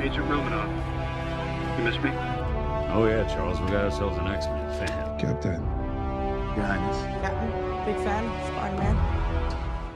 Agent Romanoff. You miss me? Oh yeah, Charles, we got ourselves an X-Men fan. Captain. Your Highness. Captain, big fan, Spider-Man.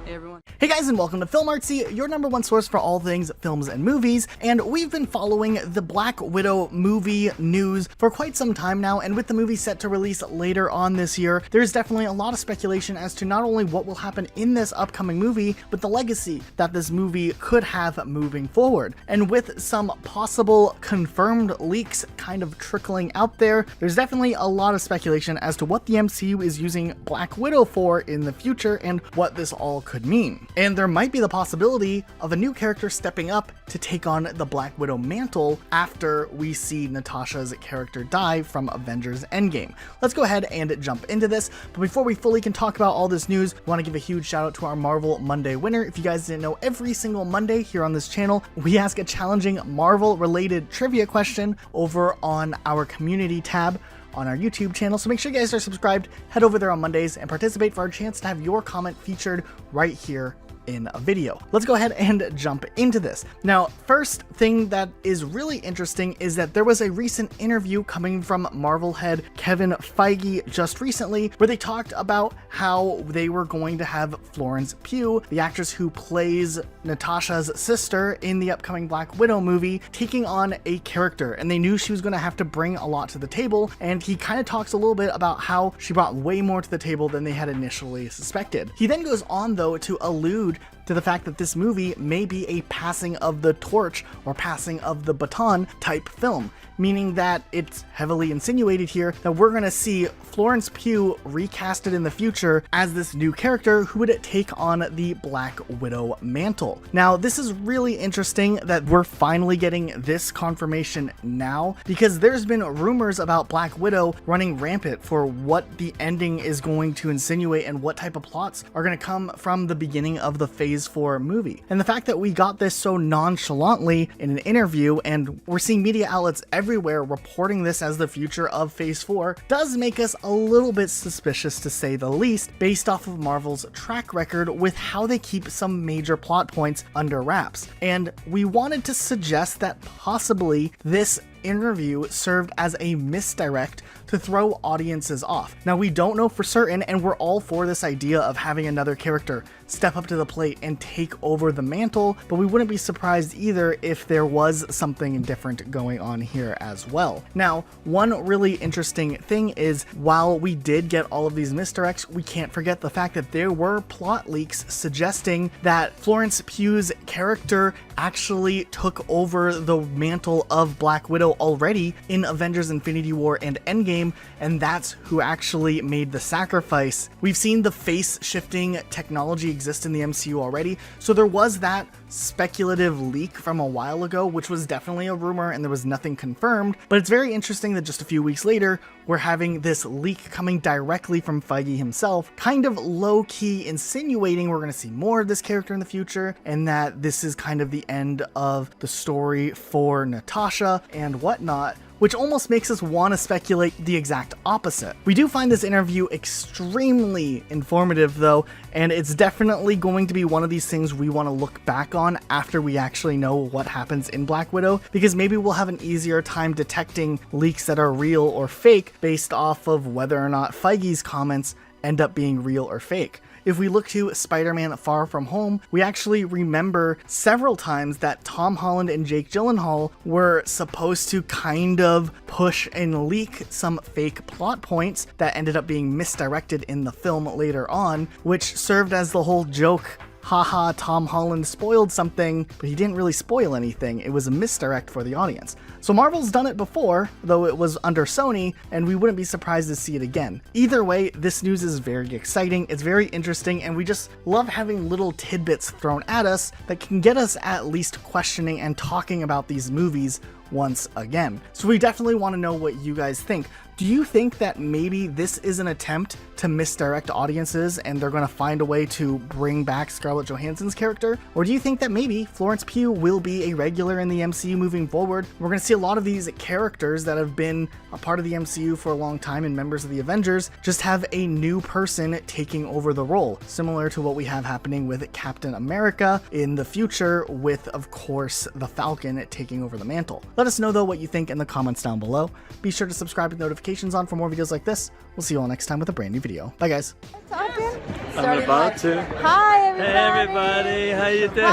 Hey everyone. Hey guys, and welcome to Film Artsy, your number one source for all things films and movies, and we've been following the Black Widow movie news for quite some time now, and with the movie set to release later on this year, there's definitely a lot of speculation as to not only what will happen in this upcoming movie, but the legacy that this movie could have moving forward. And with some possible confirmed leaks kind of trickling out there, there's definitely a lot of speculation as to what the MCU is using Black Widow for in the future and what this all could mean. And there might be the possibility of a new character stepping up to take on the Black Widow mantle after we see Natasha's character die from Avengers Endgame. Let's go ahead and jump into this, but before we fully can talk about all this news, we want to give a huge shout out to our Marvel Monday winner. If you guys didn't know, every single Monday here on this channel, we ask a challenging Marvel related trivia question over on our community tab on our YouTube channel, so make sure you guys are subscribed, head over there on Mondays and participate for our chance to have your comment featured right here in a video. Let's go ahead and jump into this. Now, first thing that is really interesting is that there was a recent interview coming from Marvel head Kevin Feige just recently where they talked about how they were going to have Florence Pugh, the actress who plays Natasha's sister in the upcoming Black Widow movie, taking on a character, and they knew she was going to have to bring a lot to the table, and he kind of talks a little bit about how she brought way more to the table than they had initially suspected. He then goes on though to allude to the fact that this movie may be a passing of the torch or passing of the baton type film, meaning that it's heavily insinuated here that we're going to see Florence Pugh recasted in the future as this new character who would take on the Black Widow mantle. Now, this is really interesting that we're finally getting this confirmation now, because there's been rumors about Black Widow running rampant for what the ending is going to insinuate and what type of plots are going to come from the beginning of the Phase 4 movie. And the fact that we got this so nonchalantly in an interview, and we're seeing media outlets everywhere reporting this as the future of Phase 4, does make us a little bit suspicious, to say the least, based off of Marvel's track record with how they keep some major plot points under wraps. And we wanted to suggest that possibly this interview served as a misdirect to throw audiences off. Now, we don't know for certain, and we're all for this idea of having another character step up to the plate and take over the mantle, but we wouldn't be surprised either if there was something different going on here as well. Now, one really interesting thing is, while we did get all of these misdirects, we can't forget the fact that there were plot leaks suggesting that Florence Pugh's character actually took over the mantle of Black Widow already in Avengers Infinity War and Endgame, and that's who actually made the sacrifice. We've seen the face shifting technology exist in the MCU already, so there was that speculative leak from a while ago, which was definitely a rumor and there was nothing confirmed, but it's very interesting that just a few weeks later we're having this leak coming directly from Feige himself, kind of low-key insinuating we're going to see more of this character in the future, and that this is kind of the end of the story for Natasha and whatnot, which almost makes us want to speculate the exact opposite. We do find this interview extremely informative though, and it's definitely going to be one of these things we want to look back on after we actually know what happens in Black Widow, because maybe we'll have an easier time detecting leaks that are real or fake based off of whether or not Feige's comments end up being real or fake. If we look to Spider-Man Far From Home, we actually remember several times that Tom Holland and Jake Gyllenhaal were supposed to kind of push and leak some fake plot points that ended up being misdirected in the film later on, which served as the whole joke. Haha, Tom Holland spoiled something, but he didn't really spoil anything. It was a misdirect for the audience. So Marvel's done it before, though it was under Sony, and we wouldn't be surprised to see it again. Either way, this news is very exciting, it's very interesting, and we just love having little tidbits thrown at us that can get us at least questioning and talking about these movies once again. So we definitely want to know what you guys think. Do you think that maybe this is an attempt to misdirect audiences and they're going to find a way to bring back Scarlett Johansson's character? Or do you think that maybe Florence Pugh will be a regular in the MCU moving forward? We're going to see a lot of these characters that have been a part of the MCU for a long time and members of the Avengers just have a new person taking over the role, similar to what we have happening with Captain America in the future with, of course, the Falcon taking over the mantle. Let us know, though, what you think in the comments down below. Be sure to subscribe with notifications on for more videos like this. We'll see you all next time with a brand new video. Bye, guys. I'm about to. Hi, everybody. Hey, everybody. How you doing?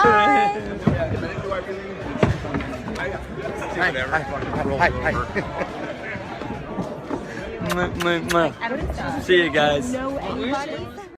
Hi. See you guys. Know anybody?